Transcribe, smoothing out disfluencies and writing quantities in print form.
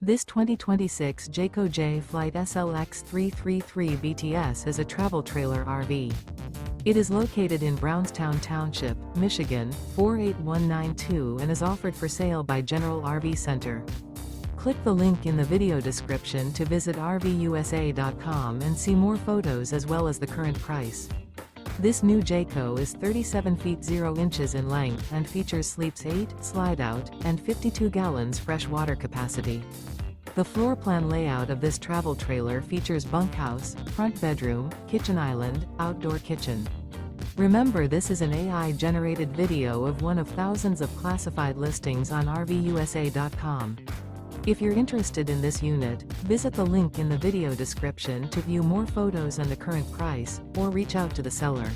This 2026 Jayco Jay Flight SLX 333 BTS is a travel trailer RV. It is located in Brownstown Township, Michigan, 48192 and is offered for sale by General RV Center. Click the link in the video description to visit RVUSA.com and see more photos as well as the current price. This new Jayco is 37 feet 0 inches in length and features sleeps 8, slide-out, and 52 gallons fresh water capacity. The floor plan layout of this travel trailer features bunkhouse, front bedroom, kitchen island, outdoor kitchen. Remember, this is an AI-generated video of one of thousands of classified listings on RVUSA.com. If you're interested in this unit, visit the link in the video description to view more photos and the current price, or reach out to the seller.